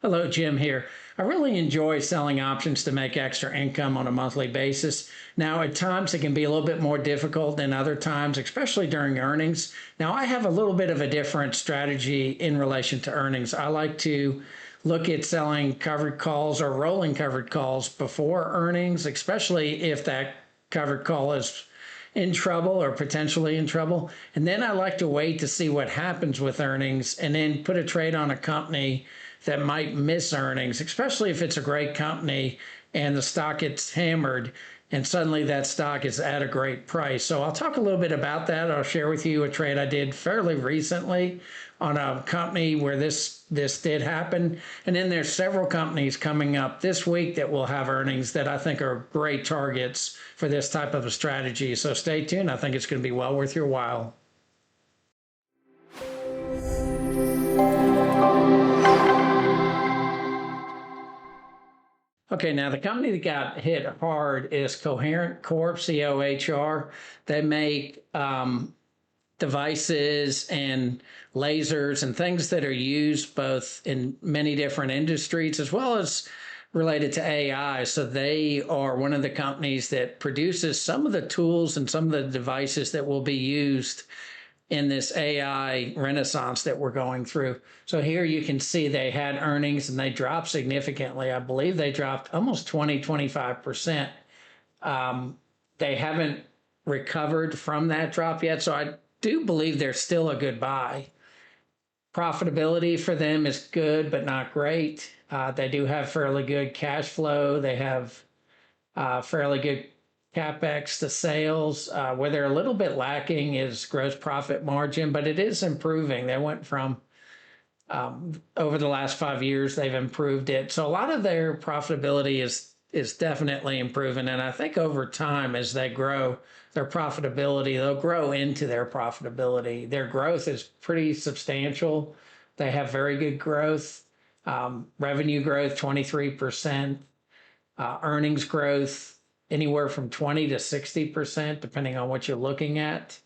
Hello, Jim here. I really enjoy selling options to make extra income on a monthly basis. Now, at times it can be a little bit more difficult than other times, especially during earnings. Now, I have a little bit of a different strategy in relation to earnings. I like to look at selling covered calls or rolling covered calls before earnings, especially if that covered call is in trouble or potentially in trouble. And then I like to wait to see what happens with earnings and then put a trade on a company that might miss earnings, especially if it's a great company and the stock gets hammered and suddenly that stock is at a great price. So I'll talk a little bit about that. I'll share with you a trade I did fairly recently on a company where this did happen. And then there's several companies coming up this week that will have earnings that I think are great targets for this type of a strategy. So stay tuned. I think it's going to be well worth your while. Okay, now the company that got hit hard is Coherent Corp, COHR. They make devices and lasers and things that are used both in many different industries as well as related to AI. So they are one of the companies that produces some of the tools and some of the devices that will be used in this AI renaissance that we're going through. So here you can see they had earnings and they dropped significantly. I believe they dropped almost 25%. They haven't recovered from that drop yet. So I do believe they're still a good buy. Profitability for them is good, but not great. They do have fairly good cash flow. They have fairly good CapEx to sales. Where they're a little bit lacking is gross profit margin, but it is improving. They went from over the last 5 years, they've improved it. So a lot of their profitability is definitely improving. And I think over time, as they grow their profitability, they'll grow into their profitability. Their growth is pretty substantial. They have very good growth, revenue growth, 23%, earnings growth, anywhere from 20 to 60%, depending on what you're looking at.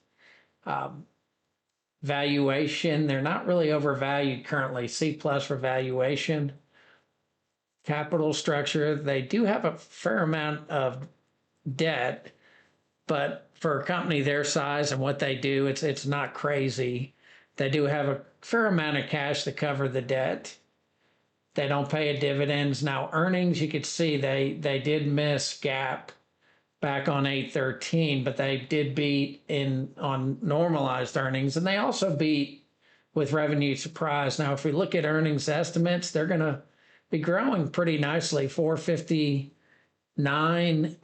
Valuation, they're not really overvalued currently, C plus for valuation. Capital structure, they do have a fair amount of debt, but for a company their size and what they do, it's not crazy. They do have a fair amount of cash to cover the debt. They don't pay dividends. Now, earnings, you could see they did miss GAAP back on 8/13, but they did beat on normalized earnings, and they also beat with revenue surprise. Now, if we look at earnings estimates, they're going to be growing pretty nicely, 459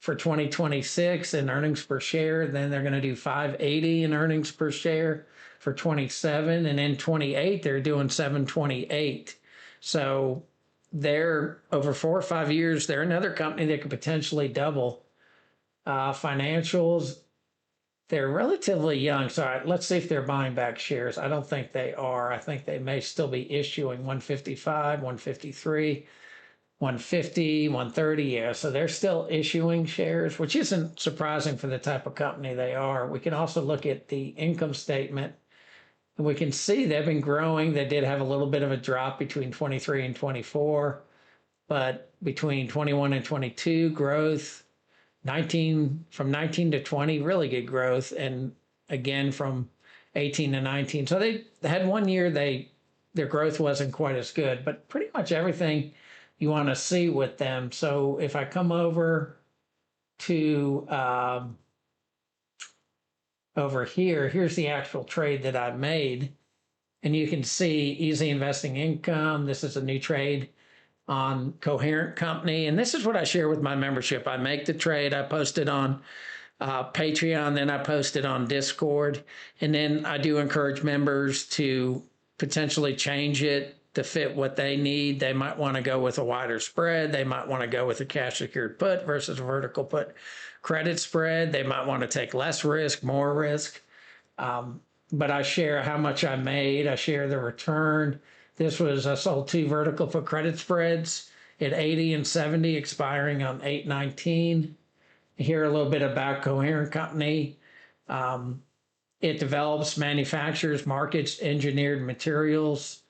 for 2026 in earnings per share. Then they're going to do 580 in earnings per share for 27, and in 28 they're doing 728. So they're over 4 or 5 years, they're another company that could potentially double. Financials, they're relatively young. So let's see if they're buying back shares. I don't think they are. I think they may still be issuing 155, 153, 150, 130. Yeah, so they're still issuing shares, which isn't surprising for the type of company they are. We can also look at the income statement. And we can see they've been growing. They did have a little bit of a drop between 23 and 24, but between 21 and 22, growth, 19 from 19 to 20, really good growth, and again from 18 to 19. So they had 1 year their growth wasn't quite as good, but pretty much everything you want to see with them. So if I come over to over here, here's the actual trade that I made. And you can see easy investing income. This is a new trade on Coherent Company. And this is what I share with my membership. I make the trade, I post it on Patreon, then I post it on Discord. And then I do encourage members to potentially change it to fit what they need. They might want to go with a wider spread. They might want to go with a cash secured put versus a vertical put credit spread. They might want to take less risk, more risk. But I share how much I made. I share the return. I sold 2 vertical put credit spreads at 80 and 70, expiring on 8/19. Hear a little bit about Coherent Company. It develops, manufactures, markets engineered materials.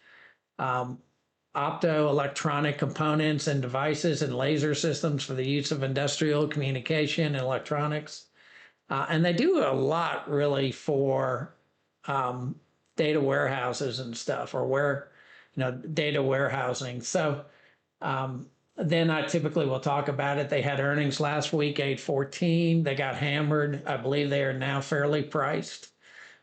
optoelectronic components and devices and laser systems for the use of industrial communication and electronics. And they do a lot really for data warehouses and stuff, or data warehousing. So then I typically will talk about it. They had earnings last week, 814. They got hammered. I believe they are now fairly priced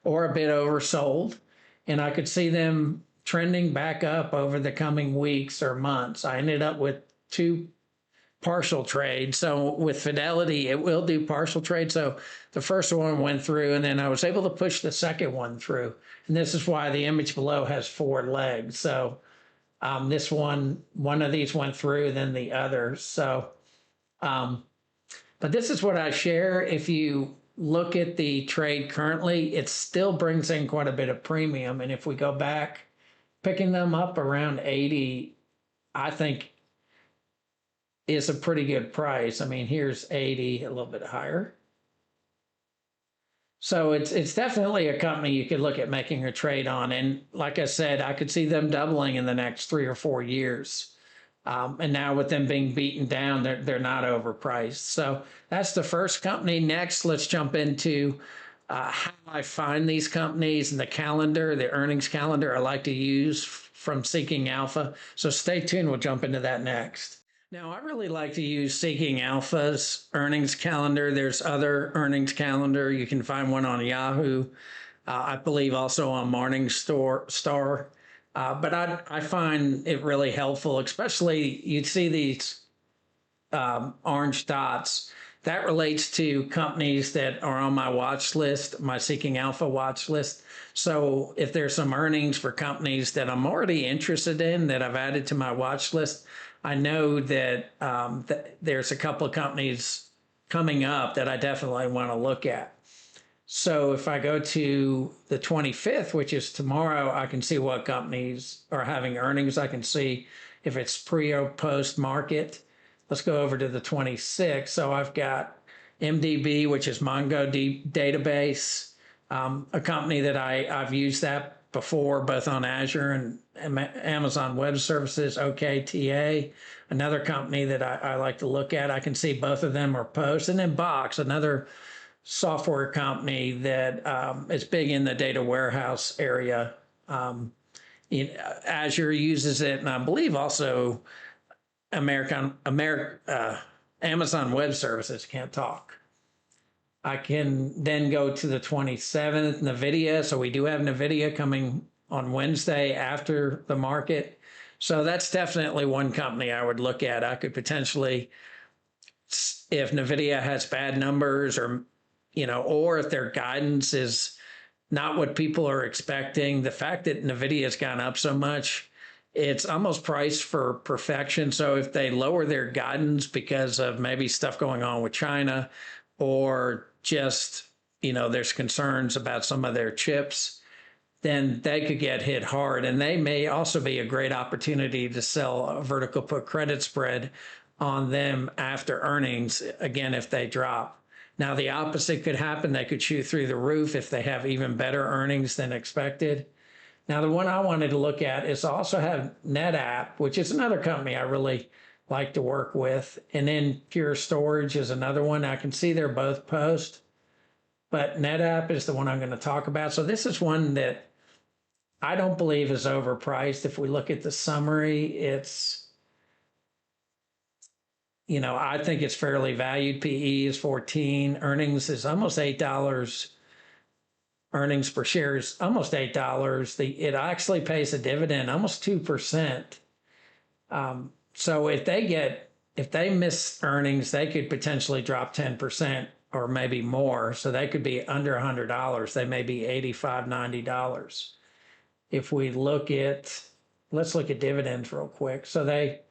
or a bit oversold. And I could see them trending back up over the coming weeks or months. I ended up with two partial trades. So with Fidelity, it will do partial trade. So the first one went through, and then I was able to push the second one through. And this is why the image below has four legs. So this one of these went through, then the other. So, but this is what I share. If you look at the trade currently, it still brings in quite a bit of premium. And if we go back, picking them up around 80, I think is a pretty good price. I mean, here's 80, a little bit higher. So it's definitely a company you could look at making a trade on. And like I said, I could see them doubling in the next 3 or 4 years. And now with them being beaten down, they're not overpriced. So that's the first company. Next, let's jump into how I find these companies and the calendar, the earnings calendar I like to use from Seeking Alpha. So stay tuned. We'll jump into that next. Now, I really like to use Seeking Alpha's earnings calendar. There's other earnings calendar. You can find one on Yahoo. I believe also on Morningstar. But I find it really helpful, especially you see these orange dots. That relates to companies that are on my watch list, my Seeking Alpha watch list. So if there's some earnings for companies that I'm already interested in that I've added to my watch list, I know that, there's a couple of companies coming up that I definitely want to look at. So if I go to the 25th, which is tomorrow, I can see what companies are having earnings. I can see if it's pre or post market. Let's go over to the 26th. So I've got MDB, which is MongoDB database, a company that I've used that before, both on Azure and Amazon Web Services, OKTA, another company that I like to look at. I can see both of them are post. And then Box, another software company that is big in the data warehouse area. Azure uses it, and I believe also Amazon Web Services. Can't talk. I can then go to the 27th, NVIDIA. So we do have NVIDIA coming on Wednesday after the market. So that's definitely one company I would look at. I could potentially, if NVIDIA has bad numbers or if their guidance is not what people are expecting, the fact that NVIDIA has gone up so much, it's almost priced for perfection. So if they lower their guidance because of maybe stuff going on with China, or just, there's concerns about some of their chips, then they could get hit hard. And they may also be a great opportunity to sell a vertical put credit spread on them after earnings, again, if they drop. Now, the opposite could happen. They could shoot through the roof if they have even better earnings than expected. Now, the one I wanted to look at is also have NetApp, which is another company I really like to work with. And then Pure Storage is another one. I can see they're both post, but NetApp is the one I'm going to talk about. So this is one that I don't believe is overpriced. If we look at the summary, it's, I think it's fairly valued. PE is 14. Earnings is almost $8. Earnings per share is almost $8. It actually pays a dividend, almost 2%. So if they miss earnings, they could potentially drop 10% or maybe more. So they could be under $100. They may be $85, $90. If we let's look at dividends real quick. So they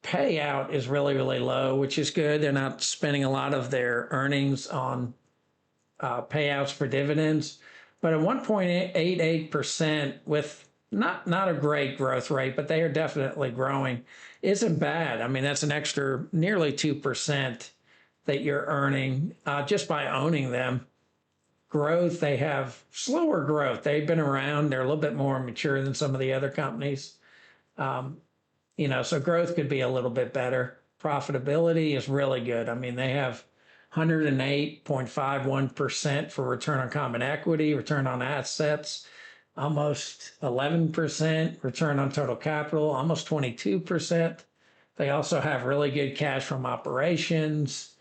payout is really, really low, which is good. They're not spending a lot of their earnings on payouts for dividends, but at 1.88% with not a great growth rate, but they are definitely growing, isn't bad. I mean, that's an extra nearly 2% that you're earning just by owning them. Growth, they have slower growth. They've been around. They're a little bit more mature than some of the other companies. So growth could be a little bit better. Profitability is really good. I mean, they have 108.51% for return on common equity, return on assets, almost 11%, return on total capital, almost 22%. They also have really good cash from operations.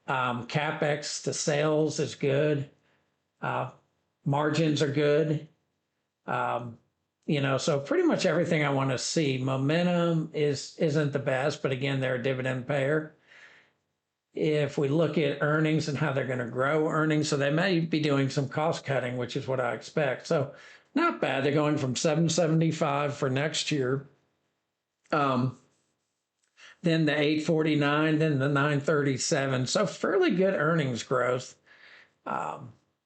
CapEx to sales is good. Margins are good. So pretty much everything I want to see. Momentum isn't the best, but again, they're a dividend payer. If we look at earnings and how they're going to grow earnings, so they may be doing some cost cutting, which is what I expect. So not bad. They're going from 775 for next year, then the 849, then the 937. So fairly good earnings growth.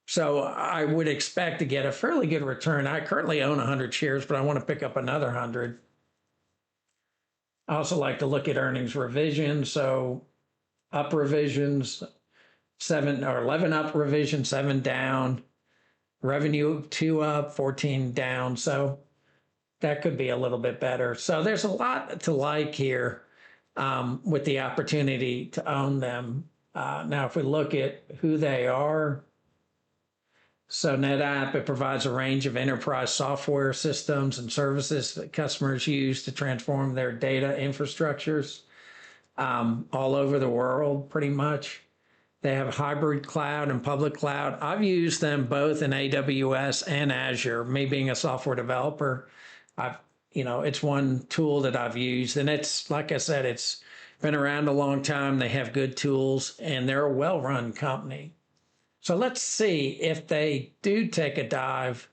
So I would expect to get a fairly good return. I currently own 100 shares, but I want to pick up another 100. I also like to look at earnings revisions. So up revisions, 7 or 11 up revision, 7 down, revenue 2 up, 14 down. So that could be a little bit better. So there's a lot to like here with the opportunity to own them. Now, if we look at who they are, so NetApp, it provides a range of enterprise software systems and services that customers use to transform their data infrastructures all over the world, pretty much. They have hybrid cloud and public cloud. I've used them both in AWS and Azure. Me being a software developer, it's one tool that I've used, and it's, like I said, it's been around a long time. They have good tools, and they're a well-run company. So let's see if they do take a dive.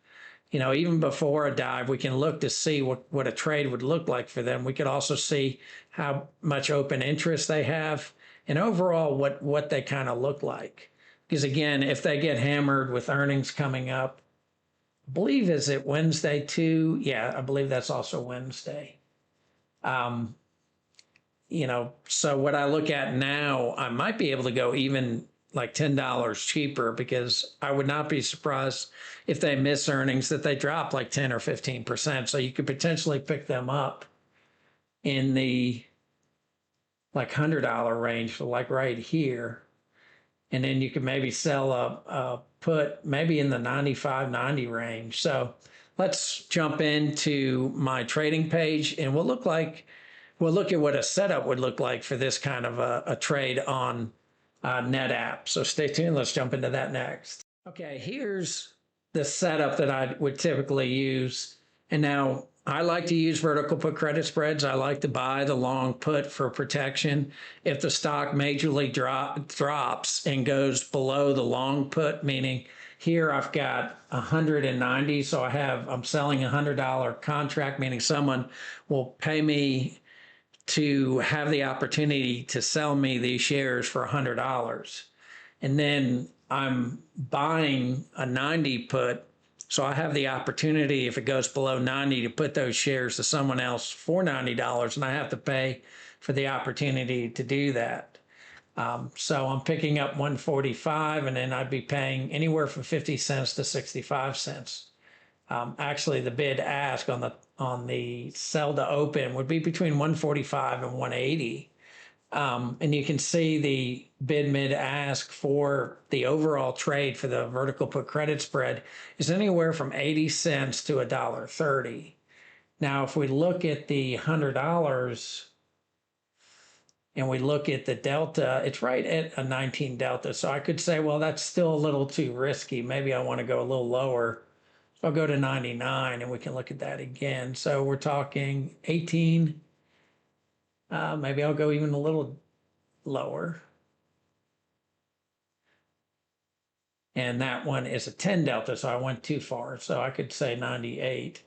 Even before a dive, we can look to see what a trade would look like for them. We could also see how much open interest they have and overall what they kind of look like. Because again, if they get hammered with earnings coming up, I believe, is it Wednesday too? Yeah, I believe that's also Wednesday. So what I look at now, I might be able to go even like $10 cheaper, because I would not be surprised if they miss earnings that they drop like 10 or 15%. So you could potentially pick them up in the like $100 range, like right here. And then you could maybe sell a put maybe in the 95, 90 range. So let's jump into my trading page, and we'll look at what a setup would look like for this kind of a trade on NetApp. So stay tuned. Let's jump into that next. Okay, here's the setup that I would typically use. And now I like to use vertical put credit spreads. I like to buy the long put for protection. If the stock majorly drops and goes below the long put, meaning here I've got 190, so I'm selling a $100 contract, meaning someone will pay me to have the opportunity to sell me these shares for $100. And then I'm buying a 90 put. So I have the opportunity, if it goes below 90, to put those shares to someone else for $90. And I have to pay for the opportunity to do that. So I'm picking up 145, and then I'd be paying anywhere from 50 cents to 65 cents. Actually, the bid ask on the sell to open would be between 145 and 180. And you can see the bid mid ask for the overall trade for the vertical put credit spread is anywhere from 80 cents to $1.30. Now, if we look at the $100 and we look at the delta, it's right at a 19 delta. So I could say, well, that's still a little too risky. Maybe I want to go a little lower. So I'll go to 99 and we can look at that again. So we're talking 18. Maybe I'll go even a little lower. And that one is a 10 delta, so I went too far. So I could say 98.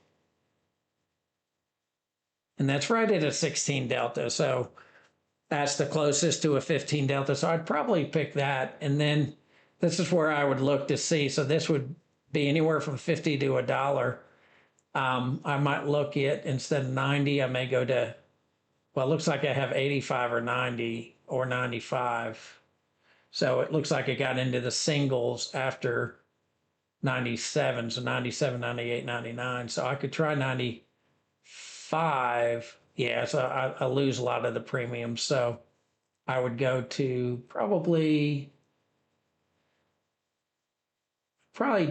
And that's right at a 16 delta. So that's the closest to a 15 delta. So I'd probably pick that. And then this is where I would look to see. So this would be anywhere from 50 to $1. I might look at, instead of 90, I may go to, well, it looks like I have 85 or 90 or 95. So it looks like it got into the singles after 97. So 97, 98, 99. So I could try 95 5, yeah, so I lose a lot of the premium. So I would go to probably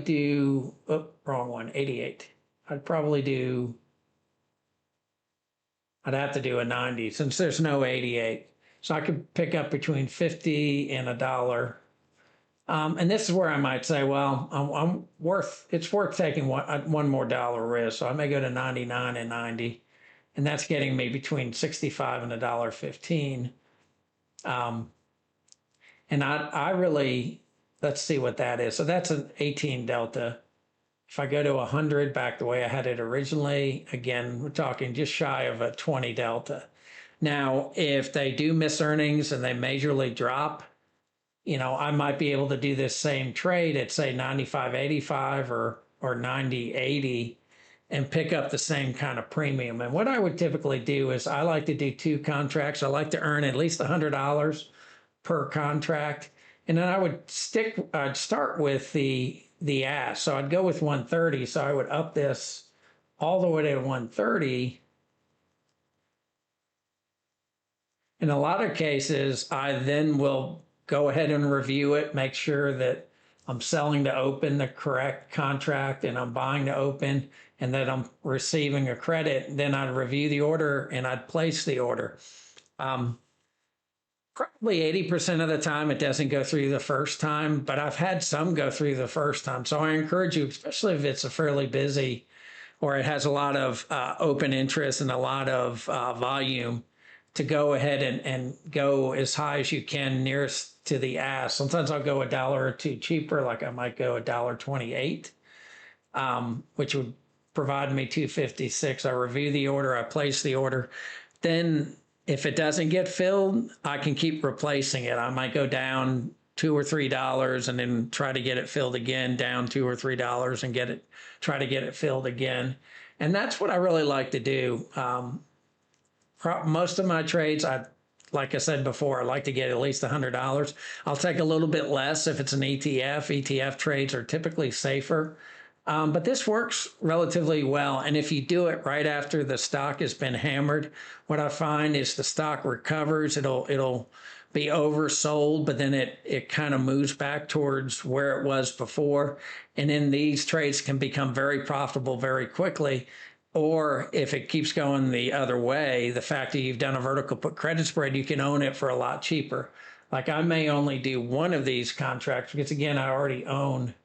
do, oh, wrong one, 88. I'd probably do, I'd have to do a 90 since there's no 88. So I could pick up between 50 and a dollar. And this is where I might say, well, it's worth taking one more dollar risk. So I may go to 99 and 90, and that's getting me between 65 and a dollar 15. And I really, let's see what that is. So that's an 18 delta. If I go to 100 back the way I had it originally, again, we're talking just shy of a 20 delta. Now, if they do miss earnings and they majorly drop, I might be able to do this same trade at say 95.85 or 90.80 and pick up the same kind of premium. And what I would typically do is I like to do 2 contracts. I like to earn at least $100 per contract. And then I'd start with the ask. So I'd go with 130. So I would up this all the way to 130. In a lot of cases, I then will go ahead and review it, make sure that I'm selling to open the correct contract and I'm buying to open and that I'm receiving a credit. Then I'd review the order and I'd place the order. Probably 80% of the time it doesn't go through the first time, but I've had some go through the first time. So I encourage you, especially if it's a fairly busy or it has a lot of open interest and a lot of volume, to go ahead and go as high as you can nearest to the ask. Sometimes I'll go a dollar or two cheaper, like I might go $1.28, which would provide me 256. I review the order, I place the order. Then if it doesn't get filled, I can keep replacing it. I might go down $2 or $3 and then try to get it filled again, down $2 or $3 and try to get it filled again. And that's what I really like to do. Most of my trades, like I said before, I like to get at least $100. I'll take a little bit less if it's an ETF. ETF trades are typically safer. But this works relatively well. And if you do it right after the stock has been hammered, what I find is the stock recovers. It'll be oversold, but then it kind of moves back towards where it was before. And then these trades can become very profitable very quickly. Or if it keeps going the other way, the fact that you've done a vertical put credit spread, you can own it for a lot cheaper. Like I may only do one of these contracts because, again, I already own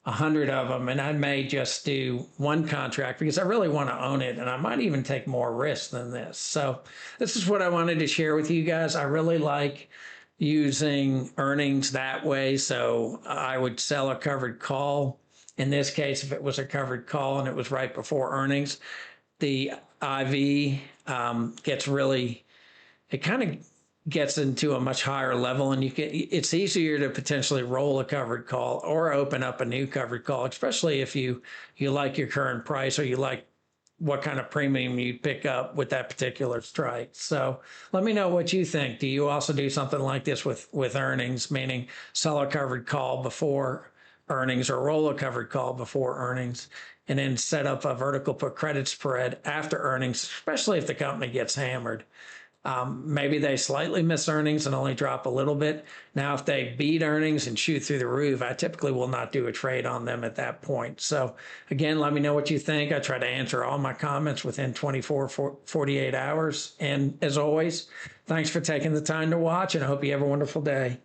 100 of them, and I may just do one contract because I really want to own it, and I might even take more risk than this. So this is what I wanted to share with you guys. I really like using earnings that way. So I would sell a covered call. In this case, if it was a covered call and it was right before earnings, the IV it kind of gets into a much higher level, and it's easier to potentially roll a covered call or open up a new covered call, especially if you like your current price or you like what kind of premium you pick up with that particular strike. So let me know what you think. Do you also do something like this with earnings, meaning sell a covered call before earnings or roll a covered call before earnings and then set up a vertical put credit spread after earnings, especially if the company gets hammered? Maybe they slightly miss earnings and only drop a little bit. Now, if they beat earnings and shoot through the roof, I typically will not do a trade on them at that point. So again, let me know what you think. I try to answer all my comments within 48 hours. And as always, thanks for taking the time to watch, and I hope you have a wonderful day.